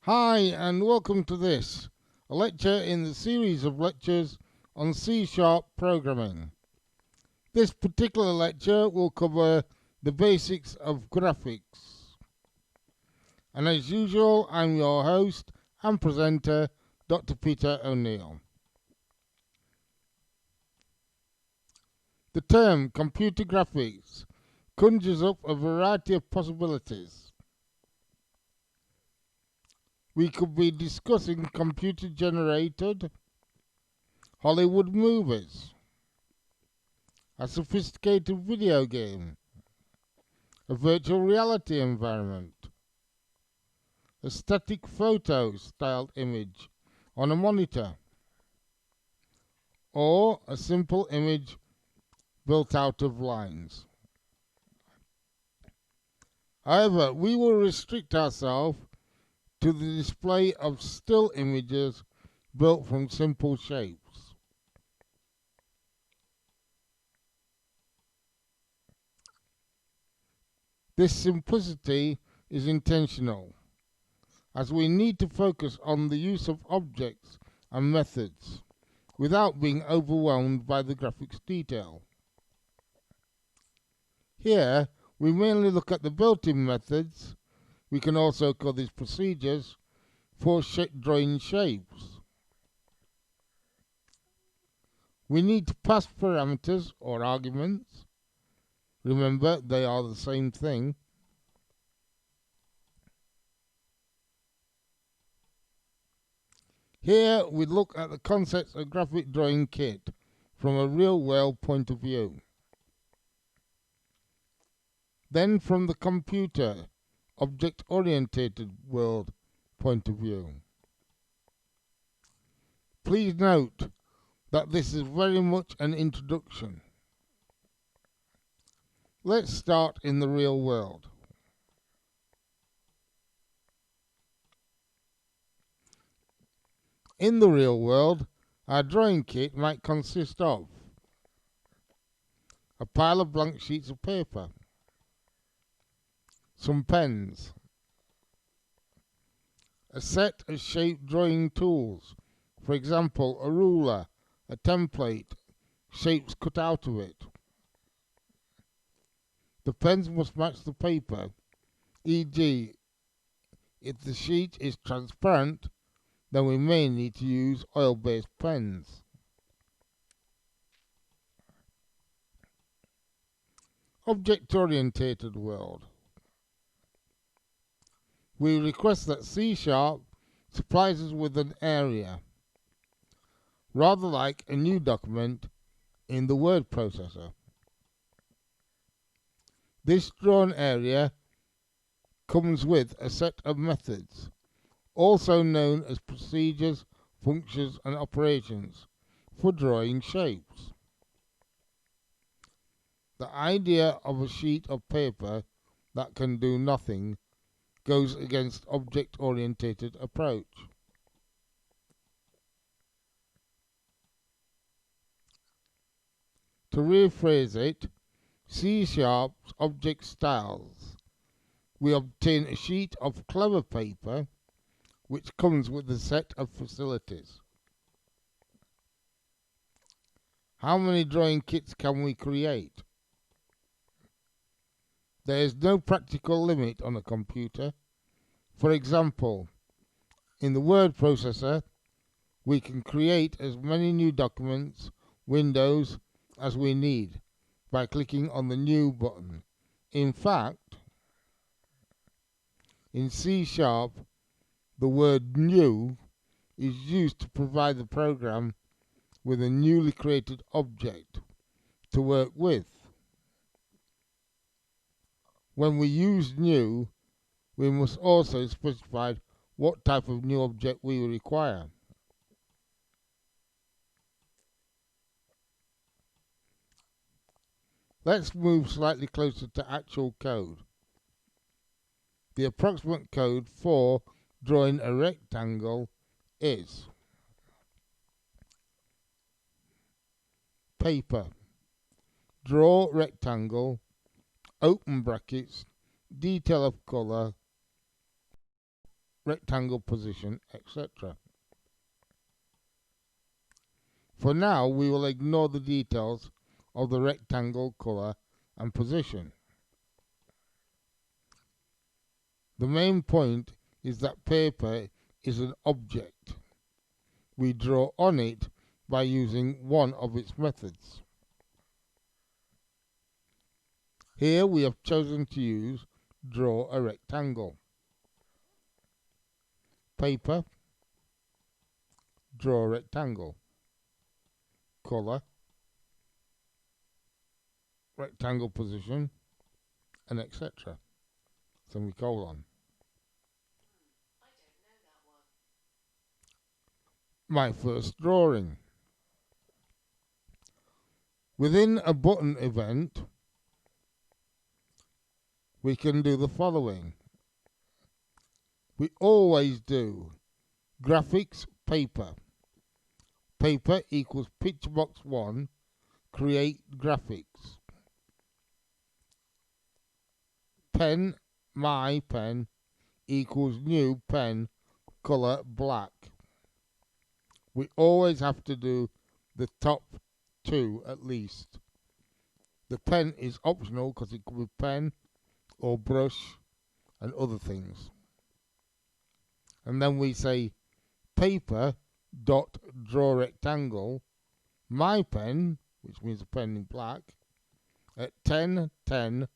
Hi, and welcome to this, a lecture in the series of lectures on C# programming. This particular lecture will cover the basics of graphics. And as usual, I'm your host and presenter, Dr. Peter O'Neill. The term computer graphics conjures up a variety of possibilities. We could be discussing computer-generated Hollywood movies, a sophisticated video game, a virtual reality environment, a static photo styled image on a monitor, or a simple image built out of lines. However, we will restrict ourselves to the display of still images built from simple shapes. This simplicity is intentional, as we need to focus on the use of objects and methods without being overwhelmed by the graphics detail. Here, we mainly look at the built-in methods. We can also call these procedures for drawing shapes. We need to pass parameters or arguments. Remember, they are the same thing. Here we look at the concepts of graphic drawing kit from a real-world point of view. Then from the computer, object-oriented world point of view. Please note that this is very much an introduction. Let's start in the real world. In the real world, our drawing kit might consist of a pile of blank sheets of paper, some pens, a set of shape drawing tools, for example, a ruler, a template, shapes cut out of it. The pens must match the paper, e.g., if the sheet is transparent, then we may need to use oil-based pens. Object-oriented world. We request that C# supplies us with an area, rather like a new document in the word processor. This drawn area comes with a set of methods, also known as procedures, functions, and operations, for drawing shapes. The idea of a sheet of paper that can do nothing goes against object-oriented approach. To rephrase it, C-sharp's object styles. We obtain a sheet of clever paper which comes with a set of facilities. How many drawing kits can we create? There is no practical limit on a computer. For example, in the word processor, we can create as many new documents, windows, as we need by clicking on the New button. In fact, in C#, the word New is used to provide the program with a newly created object to work with. When we use New, we must also specify what type of new object we require. Let's move slightly closer to actual code. The approximate code for drawing a rectangle is paper, draw rectangle, open brackets, detail of color, rectangle position, etc. For now, we will ignore the details of the rectangle colour and position. The main point is that paper is an object. We draw on it by using one of its methods. Here we have chosen to use draw a rectangle. Paper, draw a rectangle. Colour, rectangle position, and etc. Semicolon. I don't know that one. My first drawing. Within a button event, we can do the following. We always do graphics paper. Paper equals picture box 1, create graphics. Pen, my pen, equals new pen, color black. We always have to do the top 2 at least. The pen is optional because it could be pen or brush and other things. And then we say paper dot draw rectangle, my pen, which means a pen in black, at 10, 10,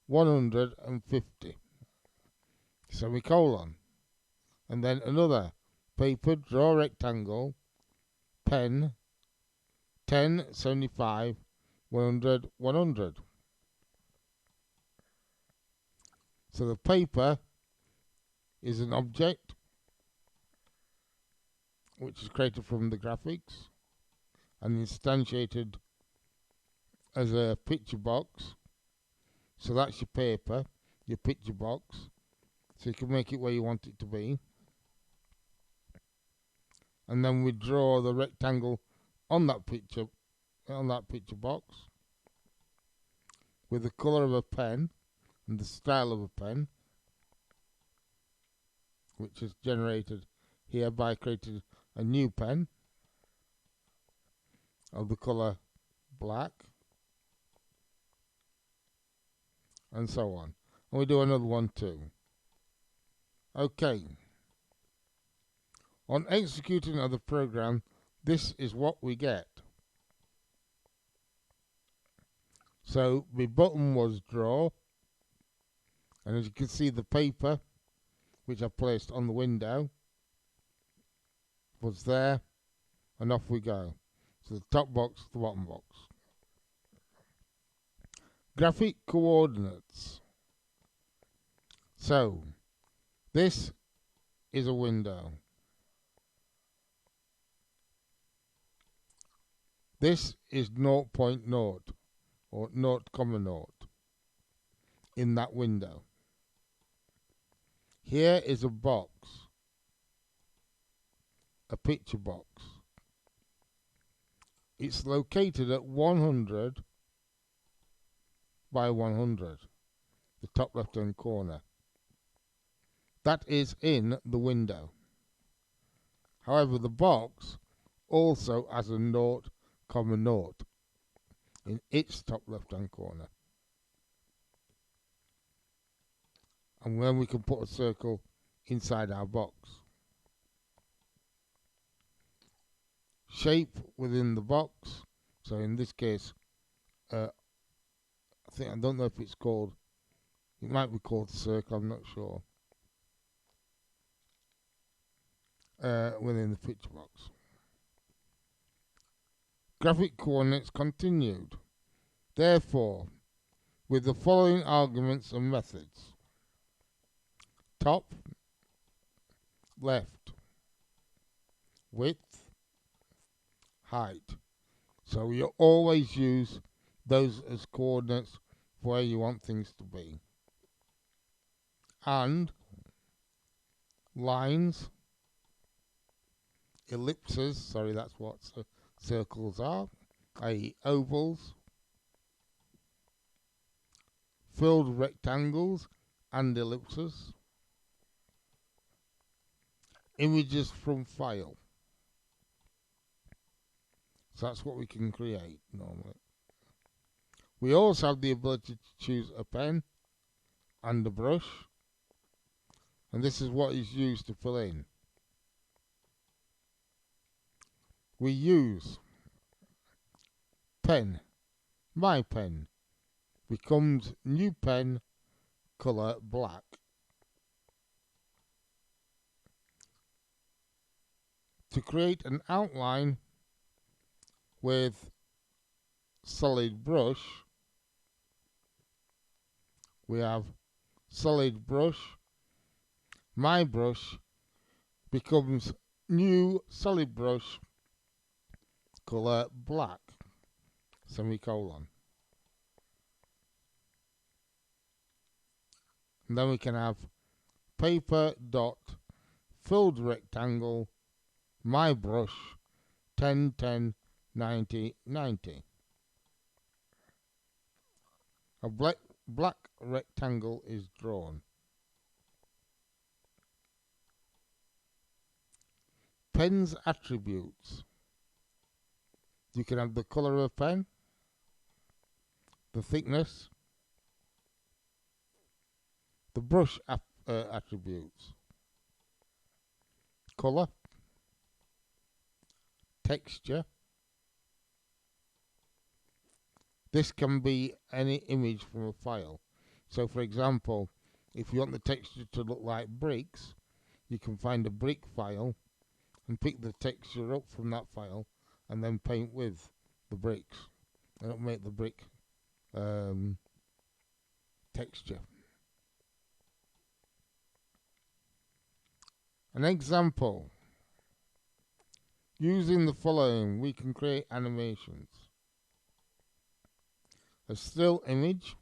150. Semicolon. And then another paper draw rectangle, pen, 10, 75, 100, 100. So the paper is an object which is created from the graphics and instantiated as a picture box. So that's your paper, your picture box. So you can make it where you want it to be. And then we draw the rectangle on that picture box with the colour of a pen and the style of a pen, which is generated here by creating a new pen of the colour black, and so on. And we do another one too. Okay. On executing of the program, this is what we get. So the button was draw, and as you can see the paper, which I placed on the window, was there, and off we go. So the top box, the bottom box. Graphic coordinates. So this is a window. This is 0.0 or 0,0 in that window. Here is a box, a picture box. It's located at 100 by 100, the top left hand corner. That is in the window. However, the box also has a 0,0 in its top left hand corner. And then we can put a circle inside our box. Shape within the box. So in this case, I don't know if it's called, it might be called circle, I'm not sure. Within the picture box. Graphic coordinates continued. Therefore, with the following arguments and methods. Top, left, width, height. So you always use those as coordinates for where you want things to be. And lines, ellipses, sorry, that's what circles are, i.e. ovals, filled rectangles and ellipses, images from file. So that's what we can create normally. We also have the ability to choose a pen and a brush, and this is what is used to fill in. We use pen, my pen, becomes new pen, color black. To create an outline with solid brush, we have solid brush, my brush becomes new solid brush, color black, semicolon. And then we can have paper dot filled rectangle, my brush 10 10 90 90. A black rectangle is drawn. Pen's attributes. You can have the color of a pen, the thickness, the brush attributes, color, texture. This can be any image from a file. So for example, if you want the texture to look like bricks, you can find a brick file and pick the texture up from that file and then paint with the bricks, and it'll make the brick texture. An example. Using the following, we can create animations. A still image,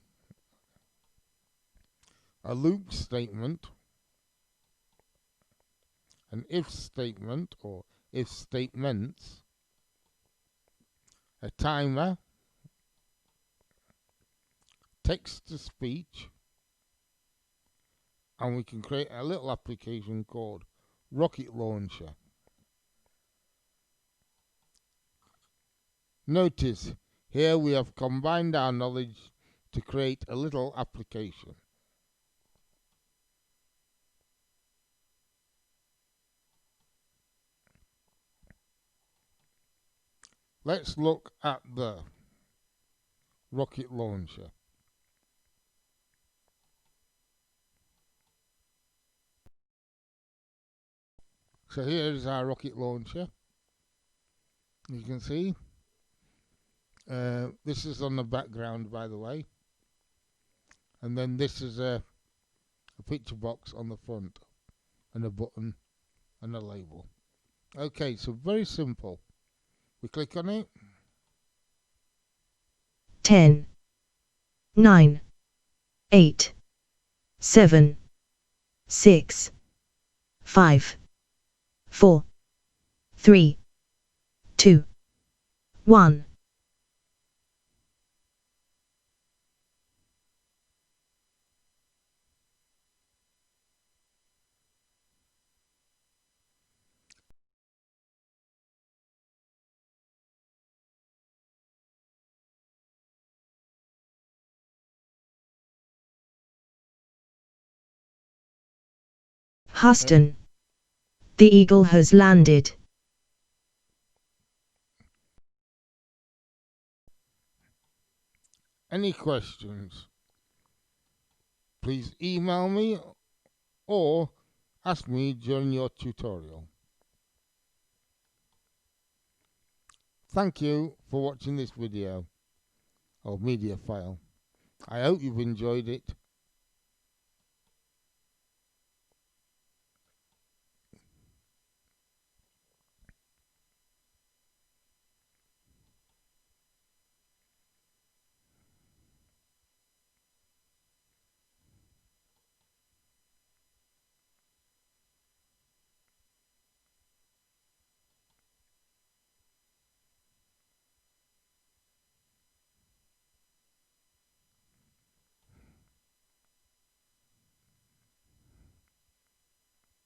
a loop statement, an if statement or if statements, a timer, text to speech, and we can create a little application called Rocket Launcher. Notice here we have combined our knowledge to create a little application. Let's look at the rocket launcher. So here is our rocket launcher. You can see this is on the background, by the way, and then this is a picture box on the front and a button and a label. Okay, so very simple. We click on it. 10, 9, 8, 7, 6, 5, 4, 3, 2, 1. Huston. The eagle has landed. Any questions? Please email me or ask me during your tutorial. Thank you for watching this video or media file. I hope you've enjoyed it